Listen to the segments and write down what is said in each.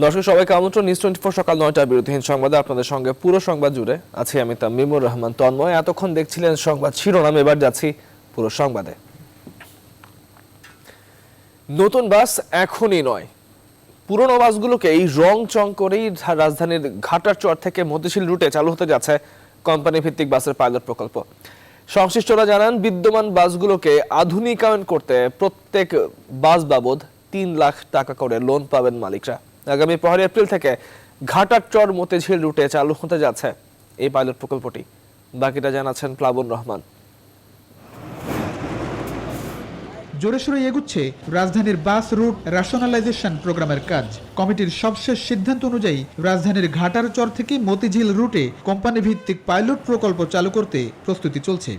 দর্শক সবাইকে আমন্ত্রণ নিউজ 24 সকাল 9টার বিরতিহীন সংবাদে আপনাদের সঙ্গে পুরো সংবাদ জুড়ে আছি আমি তামিমুর রহমান তন্ময়। এতক্ষণ দেখছিলেন সংবাদ শিরোনাম, এবার যাচ্ছি পুরো সংবাদে। নতুন বাস এখনই নয়, পুরনো বাসগুলোকে এই রং চং করেই রাজধানীর ঘাটারচর থেকে মতিঝিল রুটে চালু হতে যাচ্ছে কোম্পানি ভিত্তিক বাসের পাইলট প্রকল্প। সংশ্লিষ্টরা জানান, বিদ্যমান বাসগুলোকে আধুনিকায়ন করতে প্রত্যেক বাস বাবদ 3 লাখ টাকা করে লোন পাবেন মালিকরা। আগামী 1 এপ্রিল থেকে ঘাটারচর মতিঝিল রুটে চালু হতে যাচ্ছে এই পাইলট প্রকল্পটি। বাকিটা জানাচ্ছেন প্লাবন রহমান। জোরে সোরে এগুচ্ছে রাজধানীর বাস রুট রেশনালাইজেশন প্রোগ্রামের কাজ। কমিটির সবশেষ সিদ্ধান্ত অনুযায়ী রাজধানীর ঘাটারচর থেকে মতিঝিল রুটে কোম্পানি ভিত্তিক পাইলট প্রকল্প চালু করতে প্রস্তুতি চলছে।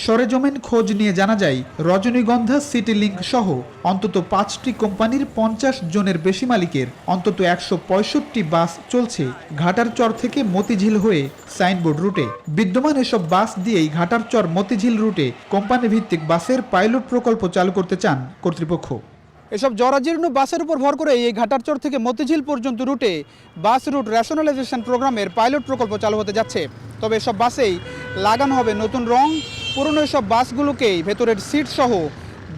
সরেজমিন খোঁজ নিয়ে জানা যায়, রজনীগন্ধা, সিটি লিংক সহ অন্তত 5টি কোম্পানির 50 জনের বেশি মালিকের অন্তত 165 বাস চলছে ঘাটারচর থেকে মতিঝিল হয়ে সাইনবোর্ড রুটে। বিদ্যমান এসব বাস দিয়েই ঘাটারচর মতিঝিল রুটে কোম্পানি ভিত্তিক বাসের পাইলট প্রকল্প চালু করতে চান কর্তৃপক্ষ। এসব জরাজীর্ণ বাসের উপর ভর করে এই ঘাটারচর থেকে মতিঝিল পর্যন্ত রুটে বাস রুট রেশনালাইজেশন প্রোগ্রামের পাইলট প্রকল্প চালু হতে যাচ্ছে। তবে এসব বাসেই লাগানো হবে নতুন রং। পুরনো এসব বাসগুলোকেই ভেতরের সিট সহ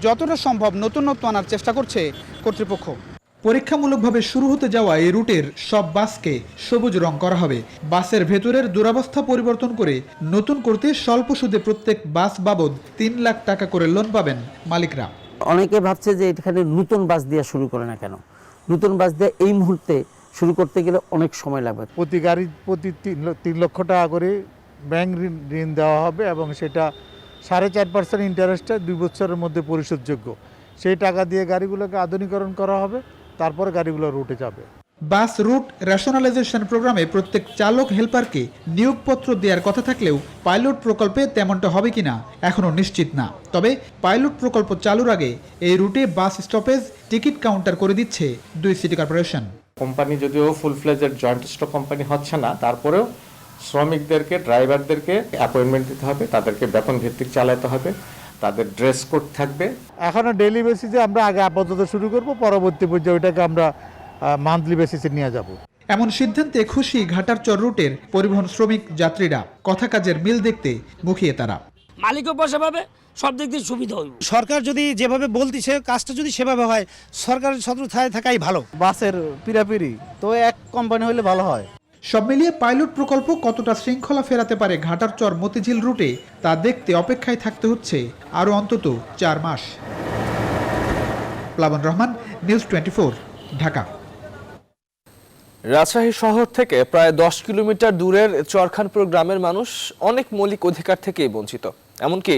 যতটা সম্ভব নতুনত্ব আনার চেষ্টা করছে কর্তৃপক্ষ। পরীক্ষামূলকভাবে শুরু হতে যাওয়া এই রুটের সব বাসকে সবুজ রং করা হবে। বাসের ভেতরের দুরবস্থা পরিবর্তন করে নতুন করতে স্বল্প সুদে প্রত্যেক বাস বাবদ 3 লাখ টাকা করে লোন পাবেন মালিকরা। অনেকে ভাবছে যে এখানে নতুন বাস দিয়ে শুরু করে না কেন। নতুন বাস দিয়ে এই মুহূর্তে শুরু করতে গেলে অনেক সময় লাগবে। প্রতি গাড়ি প্রতি 3 লক্ষ টাকা করে ব্যাংক ঋণ দেওয়া হবে এবং সেটা 4.5% ইন্টারেস্টে 2 বছরের মধ্যে পরিশোধযোগ্য। সেই টাকা দিয়ে গাড়িগুলোকে আধুনিকরণ করা হবে, তারপরে গাড়িগুলো রুটে যাবে। বাস রুট রেশনালাইজেশন প্রোগ্রামে প্রত্যেক চালক হেল্পারকে নিয়োগপত্র দেওয়ার কথা থাকলেও পাইলট প্রকল্পে তেমনটা হবে কিনা এখনও নিশ্চিত না। তবে পাইলট প্রকল্প চালুর আগে এই রুটে বাস স্টপেজ টিকিট কাউন্টার করে দিচ্ছে 2 সিটি কর্পোরেশন। কোম্পানি যদিও full fledged joint stock company হচ্ছে না, তারপরেও শ্রমিকদেরকে, ড্রাইভারদেরকে অ্যাপয়েন্টমেন্ট দিতে হবে, তাদেরকে বেতন ভিত্তিক চালাতে হবে, তাদের ড্রেস কোড থাকবে। এখনও ডেইলি বেসিসে আমরা আগে আপাতত শুরু করব, পরবর্তী পর্যায়ে ওইটাকে আমরা মান্থলি বেসিসে নিয়ে যাব। এমন সিদ্ধান্তে খুশি ঘাটারচর রুটের পরিবহন শ্রমিক যাত্রীরা। কথা কাজের মিল দেখতে মুখিয়ে তারা। মালিকও পয়সা পাবে, সব দিক দিয়ে সুবিধা হইব। সরকার যদি যেভাবে বলতেছে কাজটা যদি সেভাবে হয়, সরকারের ছত্রছায়ায় থাকাই ভালো। বাসের পিরাপিরি তো এক কোম্পানি হলে ভালো হয়। সব মিলিয়ে পাইলট প্রকল্প কতটা শৃঙ্খলা ফেরাতে পারে ঘাটারচর মতিঝিল রুটে তা দেখতে অপেক্ষায় থাকতে হচ্ছে আরও অন্তত 4 মাস। প্লাবন রহমান, নিউজ 24, ঢাকা। রাজশাহী শহর থেকে প্রায় 10 কিলোমিটার দূরের চরখানপুর গ্রামের মানুষ অনেক মৌলিক অধিকার থেকেই বঞ্চিত। এমনকি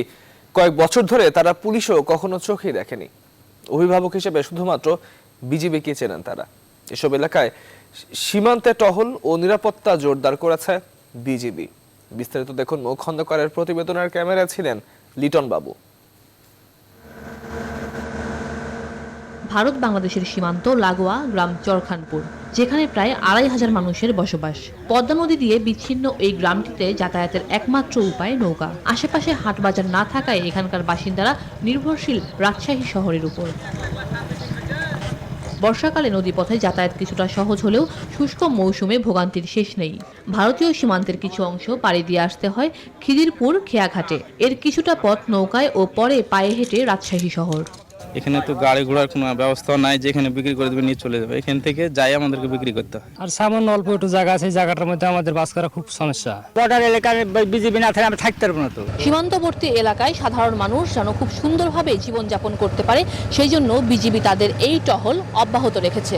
কয়েক বছর ধরে তারা পুলিশও কখনো চোখেই দেখেনি। অভিভাবক হিসেবে শুধুমাত্র বিজিবিকে চেনেন তারা। এসব এলাকায় সীমান্তে টহল ও নিরাপত্তা জোরদার করেছে বিজিবি। বিস্তারিত দেখুন মুখ খন্দকারের প্রতিবেদনের ক্যামেরায় ছিলেন লিটন বাবু। ভারত বাংলাদেশের সীমান্ত লাগোয়া গ্রাম চরখানপুর, যেখানে প্রায় 2,500 মানুষের বসবাস। পদ্মা নদী দিয়ে বিচ্ছিন্ন এই গ্রামটিতে যাতায়াতের একমাত্র উপায় নৌকা। আশেপাশে হাট বাজার না থাকায় এখানকার বাসিন্দারা নির্ভরশীল রাজশাহী শহরের উপর। বর্ষাকালে নদীপথে যাতায়াত কিছুটা সহজ হলেও শুষ্ক মৌসুমে ভোগান্তির শেষ নেই। ভারতীয় সীমান্তের কিছু অংশ পাড়ি দিয়ে আসতে হয় খিদিরপুর খেয়াঘাটে। এর কিছুটা পথ নৌকায় ও পরে পায়ে হেঁটে রাজশাহী শহর। এখানে তো গাড়ি ঘোড়ার কোনো ব্যবস্থা নাই, যেখানে বিক্রি করে দেবে নিয়ে চলে যাবে। এখান থেকে যাই আমাদেরকে বিক্রি করতে হয়। আর সামান্য অল্প একটু জায়গা আছে, এই জায়গাটার মধ্যে আমাদের বাস করা খুব সমস্যা। বর্ডার এলাকায় বিজিবি না থাকলে আমরা থাকতে পারবো না। তো সীমান্তবর্তী এলাকায় সাধারণ মানুষ যেন খুব সুন্দরভাবে জীবনযাপন করতে পারে, সেই জন্য বিজিবি তাদের এই টহল অব্যাহত রেখেছে।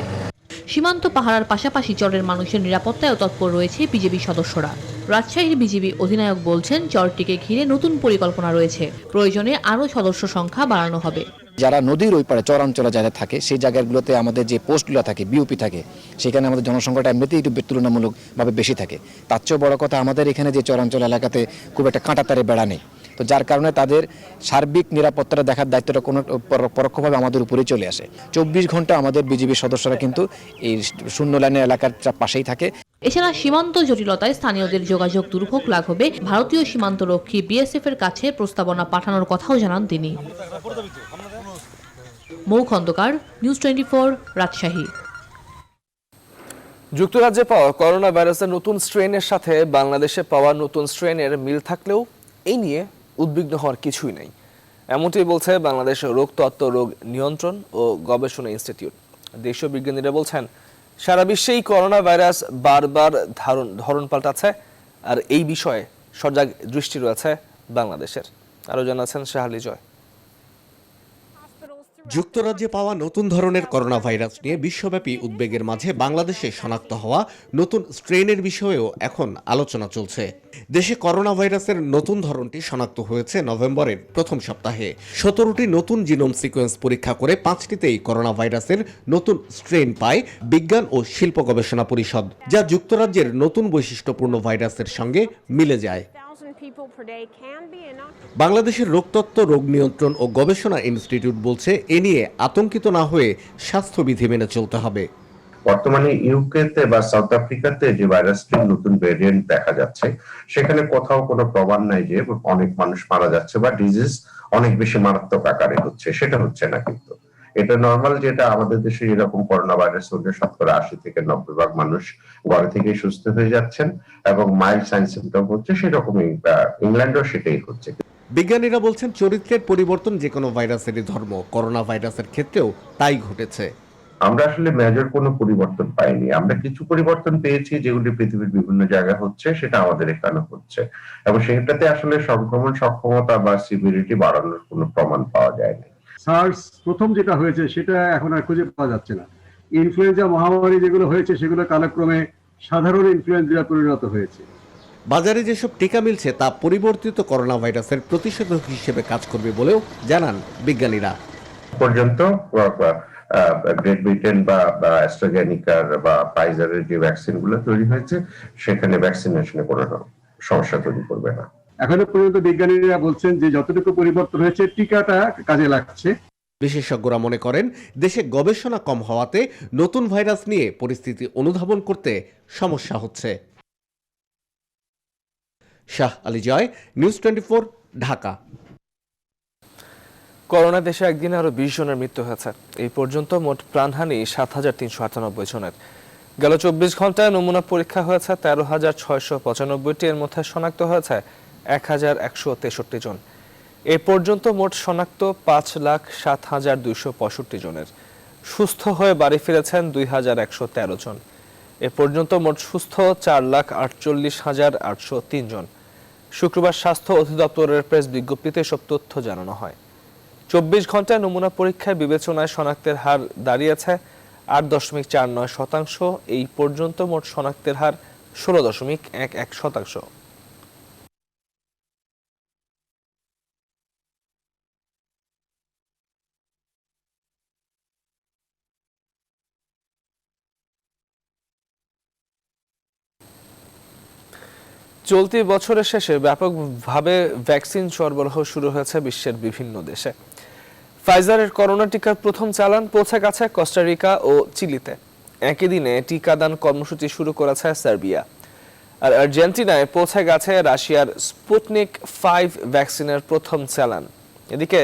সীমান্ত পাহারার পাশাপাশি চরের মানুষের নিরাপত্তায়ও তৎপর রয়েছে বিজিবি সদস্যরা। রাজশাহীর বিজিবি অধিনায়ক বলছেন, চরটিকে ঘিরে নতুন পরিকল্পনা রয়েছে। প্রয়োজনে আরও সদস্য সংখ্যা বাড়ানো হবে। যারা নদীর ওই পারে চরাঞ্চলে যারা থাকে সেই জায়গাগুলোতে আমাদের যে পোস্টগুলো থাকে, বিওপি থাকে, সেখানে আমাদের জনসংখ্যাটা এমনিতেই একটু তুলনামূলকভাবে বেশি থাকে। তার চেয়েও বড় কথা, আমাদের এখানে যে চরাঞ্চল এলাকাতে খুব একটা কাঁটাতারে বেড়া নেই, তো যার কারণে তাদের সার্বিক নিরাপত্তাটা দেখার দায়িত্বটা কোনো পরোক্ষভাবে আমাদের উপরেই চলে আসে। 24 ঘন্টা আমাদের বিজিবির সদস্যরা কিন্তু এই শূন্য লাইনের এলাকার পাশেই থাকে। এছাড়া সীমান্ত জটিলতায় স্থানীয়দের যোগাযোগ দুর্ভোগ লাঘবে ভারতীয় সীমান্তরক্ষী বিএসএফ এর কাছে প্রস্তাবনা পাঠানোর কথাও জানান তিনি। মৌ খন্দকার, নিউজ 24, রাজশাহী। যুক্তরাজ্যে পাওয়া করোনা ভাইরাসের নতুন স্ট্রেনের সাথে বাংলাদেশে পাওয়া নতুন স্ট্রেনের মিল থাকলেও এই নিয়ে উদ্বিগ্ন হওয়ার কিছুই নেই, এমনটি বলছে বাংলাদেশ রোগতত্ত্ব রোগ নিয়ন্ত্রণ ও গবেষণা ইনস্টিটিউট। দেশীয় বিজ্ঞানীরা বলছেন, সারা বিশ্বেই করোনা ভাইরাস বারবার ধরন পাল্টাচ্ছে, আর এই বিষয়ে সজাগ দৃষ্টি রয়েছে বাংলাদেশের। আরও জানাচ্ছেন শাহালি জয়। যুক্তরাজ্যে পাওয়া নতুন ধরনের করোনা ভাইরাস নিয়ে বিশ্বব্যাপী উদ্বেগের মাঝে বাংলাদেশে শনাক্ত হওয়া নতুন স্ট্রেনের বিষয়েও এখন আলোচনা চলছে। দেশে করোনা ভাইরাসের নতুন ধরনটি শনাক্ত হয়েছে নভেম্বরের প্রথম সপ্তাহে। 17টি নতুন জিনোম সিকোয়েন্স পরীক্ষা করে 5টিতেই করোনা ভাইরাসের নতুন স্ট্রেন পায় বিজ্ঞান ও শিল্প গবেষণা পরিষদ, যা যুক্তরাজ্যের নতুন বৈশিষ্ট্যপূর্ণ ভাইরাসের সঙ্গে মিলে যায়। বাংলাদেশের রোগতত্ত্ব রোগ নিয়ন্ত্রণ ও গবেষণা ইনস্টিটিউট বলছে, এ নিয়ে আতঙ্কিত না হয়ে স্বাস্থ্যবিধি মেনে চলতে হবে। বর্তমানে ইউকেতে বা সাউথ আফ্রিকাতে যে ভাইরাসটির নতুন ভেরিয়েন্ট দেখা যাচ্ছে, সেখানে কোথাও কোনো প্রমাণ নাই যে অনেক মানুষ মারা যাচ্ছে বা ডিজিজ অনেক বেশি মারাত্মক আকারে হচ্ছে, সেটা হচ্ছে না। কিন্তু এটা নর্মাল, যেটা আমাদের দেশে এরকম করোনা ভাইরাস হলে 80 থেকে 90% মানুষ ঘরে থেকেই সুস্থ হয়ে যাচ্ছেন এবং মাইল্ড সাইন সিমটম হচ্ছে, সেরকমই ইংল্যান্ডও সেটাই হচ্ছে। বিজ্ঞানীরা বলছেন, চরিত্রের পরিবর্তন যে কোনো ভাইরাসেরই ধর্ম, করোনা ভাইরাসের ক্ষেত্রেও তাই ঘটেছে। আমরা আসলে মেজর কোনো পরিবর্তন পাইনি, আমরা কিছু পরিবর্তন পেয়েছি যেগুলি পৃথিবীর বিভিন্ন জায়গায় হচ্ছে, সেটা আমাদের এখানে হচ্ছে, এবং সেটাতে আসলে সংক্রমণ সক্ষমতা বা সিভিরিটি বাড়ানোর কোনো প্রমাণ পাওয়া যায়নি। সার্স প্রথম যেটা হয়েছে সেটা এখন আর খুঁজে পাওয়া যাচ্ছে না। ইনফ্লুয়েঞ্জা মহামারী যেগুলো হয়েছে সেগুলো কালক্রমে সাধারণ ইনফ্লুয়েঞ্জা পরিণত হয়েছে। বাজারে যেসব টিকা মিলছে তা পরিবর্তিত করোনা ভাইরাসের প্রতিষেধক হিসেবে কাজ করবে বলেও জানান বিজ্ঞানীরা। পর্যন্ত গ্রেট ব্রিটেন বা অ্যাস্ট্রাজেনিকার বা ফাইজারের যে ভ্যাকসিন গুলো তৈরি হয়েছে, সেখানে ভ্যাকসিনেশনে কোনো সমস্যা তৈরি করবে না। এখনো পর্যন্ত বিজ্ঞানীরা বলছেন যে যতটুকু পরিবর্তন হয়েছে টিকাটা কাজে লাগছে। বিশেষজ্ঞরা মনে করেন, দেশে গবেষণা কম হওয়াতে নতুন ভাইরাস নিয়ে পরিস্থিতি অনুধাবন করতে সমস্যা হচ্ছে। শাহ আলী জয়, নিউজ 24, ঢাকা। করোনা দেশে একদিনে আরো 20 জনের মৃত্যু হয়েছে। এই পর্যন্ত মোট প্রাণহানি 7,398 জনের। গেল 24 ঘন্টায় নমুনা পরীক্ষা হয়েছে 13,695টি, এর মধ্যে শনাক্ত হয়েছে 1,163 জন। এ পর্যন্ত মোট শনাক্ত 5,07,265 জনের। সুস্থ হয়ে বাড়ি ফিরেছেন 2,113 জন। এ পর্যন্ত মোট সুস্থ 4,48,803 জন। শুক্রবার স্বাস্থ্য অধিদপ্তরের প্রেস বিজ্ঞপ্তিতে সব তথ্য জানানো হয়। 24 ঘন্টায় নমুনা পরীক্ষায় বিবেচনায় শনাক্তের হার দাঁড়িয়েছে 8.49%। এই পর্যন্ত মোট শনাক্তের হার 16.11%। চলতি বছরের শেষে ব্যাপকভাবে ভ্যাকসিন সরবরাহ শুরু হয়েছে বিশ্বের বিভিন্ন দেশে। ফাইজারের করোনা টিকার প্রথম চালান পৌঁছে গেছে কোস্টারিকা ও চিলিতে। একই দিনে টিকাদান কর্মসূচি শুরু করেছে সার্বিয়া। আর আর্জেন্টিনায় পৌঁছে গেছে রাশিয়ার স্পুটনিক 5 ভ্যাকসিনের প্রথম চালান। এদিকে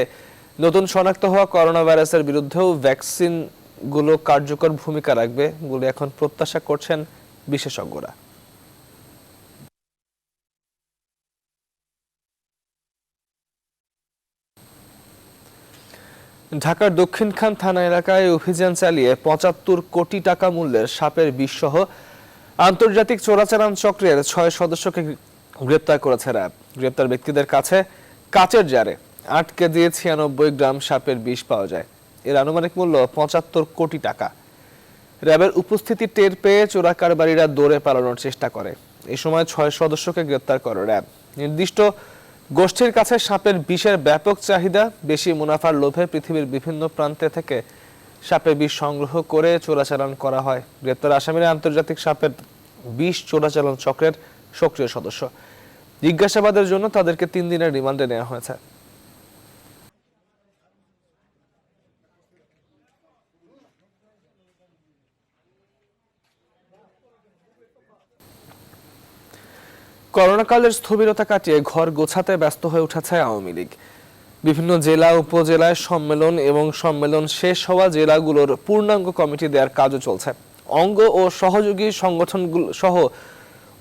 নতুন শনাক্ত হওয়া করোনা ভাইরাসের বিরুদ্ধেও ভ্যাকসিনগুলো কার্যকর ভূমিকা রাখবে বলে এখন প্রত্যাশা করছেন বিশেষজ্ঞরা। ঢাকার দক্ষিণখান থানা এলাকায় অভিযান চালিয়ে 75 কোটি টাকা মূল্যের সাপের বিষ সহ আন্তর্জাতিক চোরাচালান চক্রের 6 সদস্যকে গ্রেপ্তার করেছে র্যাব। গ্রেপ্তার ব্যক্তিদের কাছে কাচের জারে 8 কেজি 96 গ্রাম সাপের বিষ পাওয়া যায়। এর আনুমানিক মূল্য 75 কোটি টাকা। র্যাবের উপস্থিতি টের পেয়ে চোরাকারবারীরা দৌড়ে পালানোর চেষ্টা করে। এই সময় 6 সদস্যকে গ্রেপ্তার করে র্যাব। নির্দিষ্ট গোষ্ঠীর কাছে সাপের বিষের ব্যাপক চাহিদা, বেশি মুনাফার লোভে পৃথিবীর বিভিন্ন প্রান্তে থেকে সাপের বিষ সংগ্রহ করে চোরাচালান করা হয়। গ্রেপ্তার আসামিরা আন্তর্জাতিক সাপের বিষ চোরাচালান চক্রের সক্রিয় সদস্য। জিজ্ঞাসাবাদের জন্য তাদেরকে 3 দিনের রিমান্ডে নেওয়া হয়েছে। করোনাকালের স্থবিরতা কাটিয়ে ঘর গোছাতে ব্যস্ত হয়ে উঠেছে আওয়ামী লীগ। বিভিন্ন জেলা উপজেলায় সম্মেলন এবং সম্মেলন শেষ হওয়া জেলাগুলোর পূর্ণাঙ্গ কমিটি দেওয়ার কাজও চলছে। অঙ্গ ও সহযোগী সংগঠনগুলো সহ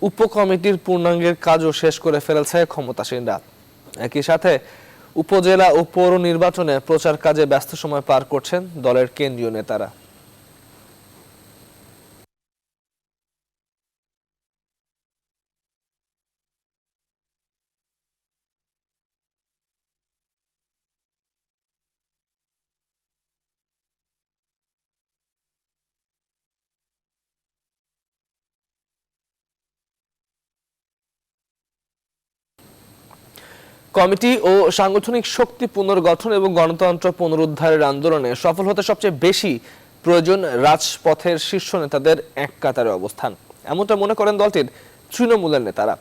উপকমিটির পূর্ণাঙ্গের কাজও শেষ করে ফেলেছে ক্ষমতাসীনরা। একই সাথে উপজেলা ও পৌর নির্বাচনে প্রচার কাজে ব্যস্ত সময় পার করছেন দলের কেন্দ্রীয় নেতারা। কমিটি ও সাংগঠনিক শক্তি পুনর্গঠন এবং গণতন্ত্র পুনরুদ্ধারের আন্দোলনে সফল হতে সবচেয়ে বেশি প্রয়োজন রাজপথের শীর্ষ নেতাদের এক কাতারে অবস্থান, এমনটা মনে করেন দলটির তৃণমূলের নেতারা।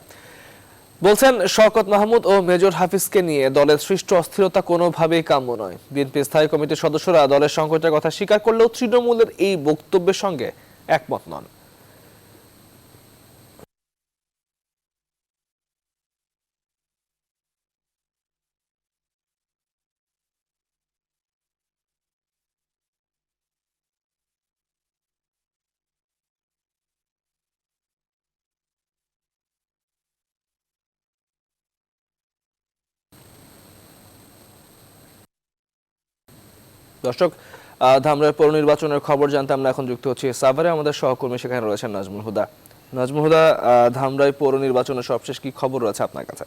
বলছেন শওকত মাহমুদ ও মেজর হাফিজকে নিয়ে দলের সৃষ্ট অস্থিরতা কোনোভাবেই কাম্য নয়। বিএনপি স্থায়ী কমিটির সদস্যরা দলের সংকটের কথা স্বীকার করলেও তৃণমূলের এই বক্তব্যের সঙ্গে একমত নন। দর্শক, ধামরাই পৌর নির্বাচনের খবর জানতে আমরা এখন যুক্ত হচ্ছি সাভারে। আমাদের সহকর্মী সেখানে রয়েছেন নাজমুল হুদা। নাজমুল হুদা, ধামরাই পৌর নির্বাচনের সবশেষ কি খবর রয়েছে আপনার কাছে?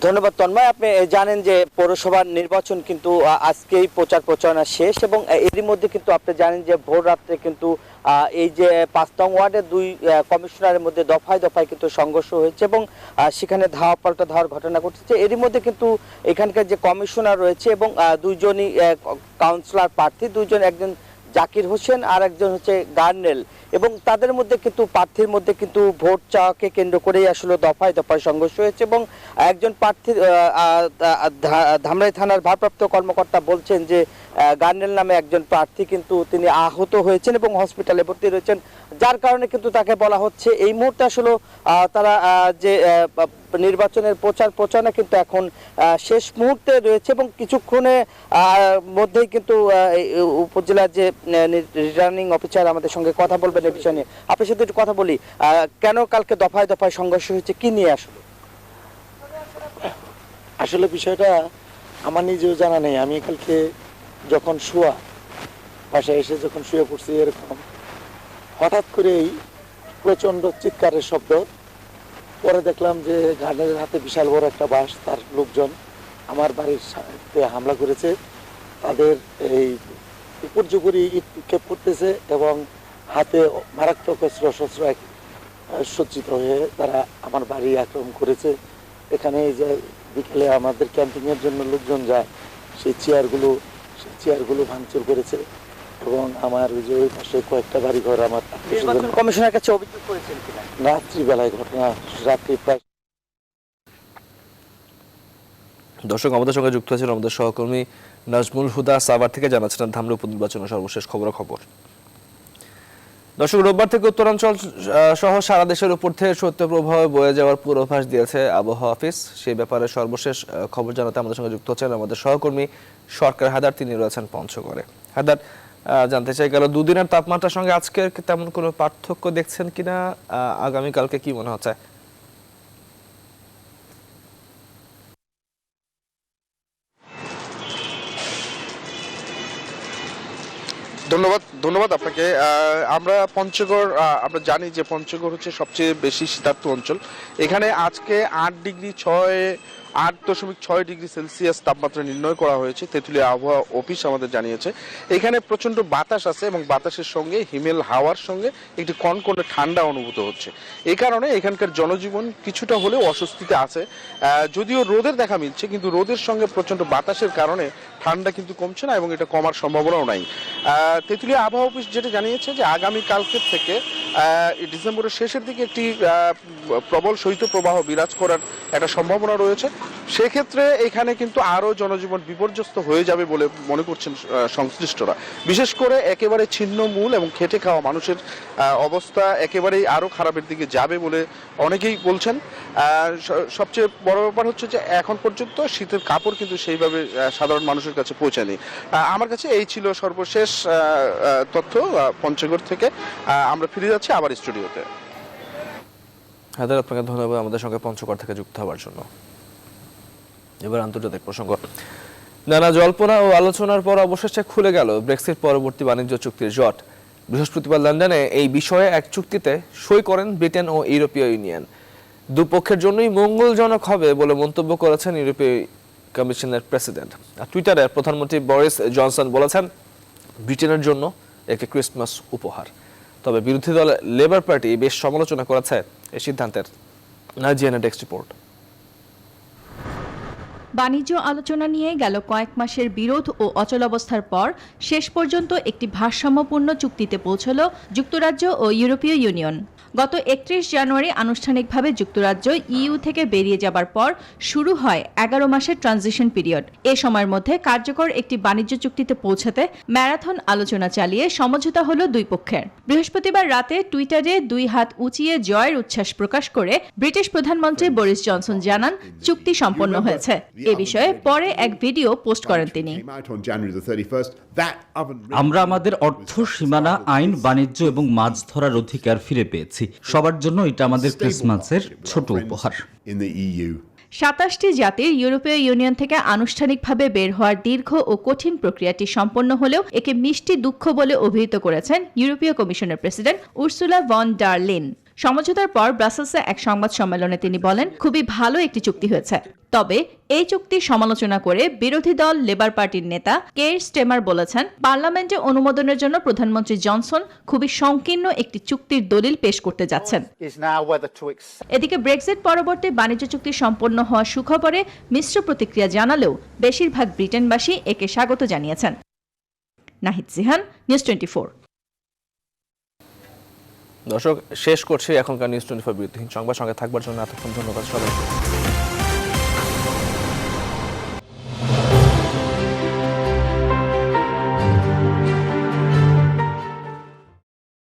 ধন্যবাদ তন্ময়। আপনি জানেন যে পৌরসভার নির্বাচন কিন্তু আজকেই প্রচার প্রচারণা শেষ, এবং এরই মধ্যে কিন্তু আপনি জানেন যে ভোর রাত্রে কিন্তু এই যে ৫ নং ওয়ার্ডের ২ কমিশনারের মধ্যে দফায় দফায় কিন্তু সংঘর্ষ হয়েছে এবং সেখানে ধাওয়া পাল্টা ধাওয়ার ঘটনা ঘটেছে। এরই মধ্যে কিন্তু এখানকার যে কমিশনার রয়েছে এবং ২জনই কাউন্সিলর প্রার্থী, ২জন, একজন জাকির হোসেন আর একজন হচ্ছে গার্নেল, এবং তাদের মধ্যে কিন্তু প্রার্থীর মধ্যে কিন্তু ভোট চাওয়াকে কেন্দ্র করেই আসলে দফায় দফায় সংঘর্ষ হয়েছে। এবং একজন প্রার্থীর ধামরাই থানার ভারপ্রাপ্ত কর্মকর্তা বলছেন যে গার্নেল নামে একজন প্রার্থী কিন্তু তিনি আহত হয়েছেন এবং হসপিটালে ভর্তি রয়েছেন, যার কারণে কিন্তু তাকে বলা হচ্ছে এই মুহূর্তে আসলে তারা যে নির্বাচনের প্রচার প্রচারণা কিন্তু এখন শেষ মুহূর্তে রয়েছে এবং কিছুক্ষণের মধ্যেই কিন্তু উপজেলার যে রিটার্নিং অফিসার আমাদের সঙ্গে কথা বলবেন এই বিষয় নিয়ে। আপনার সাথে একটু কথা বলি, কেন কালকে দফায় দফায় সংঘর্ষ হয়েছে, কি নিয়ে আসলে বিষয়টা আমার নিজেও জানা নেই। আমি কালকে যখন বাসায় এসে যখন শুয়ে পড়ছি, এরকম হঠাৎ করেই প্রচণ্ড চিৎকারের শব্দ। পরে দেখলাম যে গার্ডেনের হাতে বিশাল বড় একটা বাঁশ, তার লোকজন আমার বাড়ির সাথে হামলা করেছে। তাদের এই উপর্যুপরি ইট নিক্ষেপ করতেছে এবং হাতে মারাত্মক অস্ত্র সজ্জিত হয়ে তারা আমার বাড়ি আক্রমণ করেছে। এখানে যে বিকেলে আমাদের ক্যাম্পিংয়ের জন্য লোকজন যায়, সেই চেয়ারগুলো ভাঙচুর করেছে এবং আমার যে ওই পাশে কয়েকটা বাড়িঘর আমার কমিশনের কাছে অভিযোগ করেছেন কিনা? রাত্রিবেলায় ঘটনা, রাত্রি প্রায়। দর্শক, আমাদের সঙ্গে যুক্ত আছেন আমাদের সহকর্মী নাজমুল হুদা, সাভার থেকে জানাচ্ছিলেন ধামরাই উপনির্বাচনের সর্বশেষ খবর। দর্শক, রোববার থেকে উত্তরাঞ্চল সহ সারা দেশের উপর থেকে শৈত্যপ্রবাহ বয়ে যাওয়ার পূর্বাভাস দিয়েছে আবহাওয়া অফিস। সেই ব্যাপারে সর্বশেষ খবর জানাতে আমাদের সঙ্গে যুক্ত হচ্ছেন আমাদের সহকর্মী সরকার হায়দার, তিনি রয়েছেন পঞ্চগড়ে। হায়দার, জানতে চাই গেল দুদিনের তাপমাত্রার সঙ্গে আজকে তেমন কোনো পার্থক্য দেখছেন কিনা, আগামীকালকে কি মনে হচ্ছে? ধন্যবাদ আপনাকে। আমরা পঞ্চগড়, আমরা জানি যে পঞ্চগড় হচ্ছে সবচেয়ে বেশি শীতার্ত অঞ্চল। এখানে আজকে 8.6 ডিগ্রি সেলসিয়াস তাপমাত্রা নির্ণয় করা হয়েছে, তেঁতুলিয়া আবহাওয়া অফিস আমাদের জানিয়েছে। এখানে প্রচণ্ড বাতাস আছে এবং বাতাসের সঙ্গে হিমেল হাওয়ার সঙ্গে একটি কনকনে ঠান্ডা অনুভূত হচ্ছে। এই কারণে এখানকার জনজীবন কিছুটা হলেও অস্বস্তিতে আছে। যদিও রোদের দেখা মিলছে, কিন্তু রোদের সঙ্গে প্রচণ্ড বাতাসের কারণে ঠান্ডা কিন্তু কমছে না এবং এটা কমার সম্ভাবনাও নাই। তেঁতুলিয়া আবহাওয়া অফিস যেটা জানিয়েছে যে আগামীকালকে থেকে ডিসেম্বরের শেষের দিকে একটি প্রবল শৈত্যপ্রবাহ বিরাজ করার একটা সম্ভাবনা রয়েছে। সেক্ষেত্রে এখানে কিন্তু আরও জনজীবন বিপর্যস্ত হয়ে যাবে বলে মনে করছেন সংশ্লিষ্টরা। বিশেষ করে একেবারে ছিন্নমূল এবং খেটে খাওয়া মানুষের অবস্থা একেবারেই আরও খারাপের দিকে যাবে বলে অনেকেই বলছেন। সবচেয়ে বড় ব্যাপার হচ্ছে যে এখন পর্যন্ত শীতের কাপড় কিন্তু সেইভাবে সাধারণ মানুষের কাছে পৌঁছায়নি। আমার কাছে এই ছিল সর্বশেষ তথ্য পঞ্চগড় থেকে। আমরা ফিরে যাচ্ছি আবার স্টুডিওতে। হায়দার, আপনাকে ধন্যবাদ আমাদের সঙ্গে পঞ্চগড় থেকে যুক্ত হওয়ার জন্য। এবার আন্তর্জাতিক প্রসঙ্গ। নানা জল্পনা ও আলোচনার পর অবশেষে খুলে গেল ব্রেক্সিট পরবর্তী বাণিজ্য চুক্তির জট। বৃহস্পতিবার লন্ডনে এই বিষয়ে এক চুক্তিতে সই করেন ব্রিটেন ও ইউরোপীয় ইউনিয়ন। দুপক্ষের জন্যই মঙ্গলজনক হবে বলে মন্তব্য করেছেন ইউরোপীয় কমিশনের প্রেসিডেন্ট। আর টুইটারে প্রধানমন্ত্রী বরিস জনসন বলেছেন, ব্রিটেনের জন্য একটি ক্রিসমাস উপহার। তবে বিরোধী দল লেবার পার্টি বেশ সমালোচনা করেছে এই সিদ্ধান্তের। নাজিয়ানা ডেস্ক রিপোর্ট। বাণিজ্য আলোচনা নিয়ে গেল কয়েক মাসের বিরোধ ও অচলাবস্থার পর শেষ পর্যন্ত একটি ভারসাম্যপূর্ণ চুক্তিতে পৌঁছল যুক্তরাজ্য ও ইউরোপীয় ইউনিয়ন। গত 31 জানুয়ারি আনুষ্ঠানিকভাবে যুক্তরাজ্য ইইউ থেকে বেরিয়ে যাবার পর শুরু হয় 11 মাসের ট্রানজিশন পিরিয়ড। এ সময়ের মধ্যে কার্যকর একটি বাণিজ্য চুক্তিতে পৌঁছাতে ম্যারাথন আলোচনা চালিয়ে সমঝোতা হলো দুই পক্ষের। বৃহস্পতিবার রাতে টুইটারে 2 হাত উঁচিয়ে জয়ের উচ্ছ্বাস প্রকাশ করে ব্রিটিশ প্রধানমন্ত্রী বরিস জনসন জানান, চুক্তি সম্পন্ন হয়েছে। এ বিষয়ে পরে এক ভিডিও পোস্ট করেন তিনি। আমরা আমাদের অর্থ সীমানা, আইন, বাণিজ্য এবং মাছ ধরার অধিকার ফিরে পেয়েছি। সবার জন্য এটা আমাদের ক্রিসমাসের ছোট উপহার। 27টি জাতির ইউরোপীয় ইউনিয়ন থেকে আনুষ্ঠানিকভাবে বের হওয়ার দীর্ঘ ও কঠিন প্রক্রিয়াটি সম্পন্ন হলেও একে মিষ্টি দুঃখ বলে অভিহিত করেছেন ইউরোপীয় কমিশনের president Ursula von der Leyen. সমঝোতার পর ব্রাসেলসে এক সংবাদ সম্মেলনে তিনি বলেন, খুবই ভালো একটি চুক্তি হয়েছে। তবে এই চুক্তির সমালোচনা করে বিরোধী দল লেবার পার্টির নেতা কের স্টেমার বলেছেন, পার্লামেন্টে অনুমোদনের জন্য প্রধানমন্ত্রী জনসন খুবই সংকীর্ণ একটি চুক্তির দলিল পেশ করতে যাচ্ছেন। এদিকে ব্রেক্সিট পরবর্তী বাণিজ্য চুক্তি সম্পন্ন হওয়া সুখবরে মিশ্র প্রতিক্রিয়া জানালেও বেশিরভাগ ব্রিটেনবাসী একে স্বাগত জানিয়েছেন। নাহিদ জিহান, নিউজ 24। দর্শক, শেষ করছি এখনকার নিউজ 24 বিরতিহীন সংবাদ। সঙ্গে থাকবার জন্য এতক্ষণ ধন্যবাদ সবাইকে।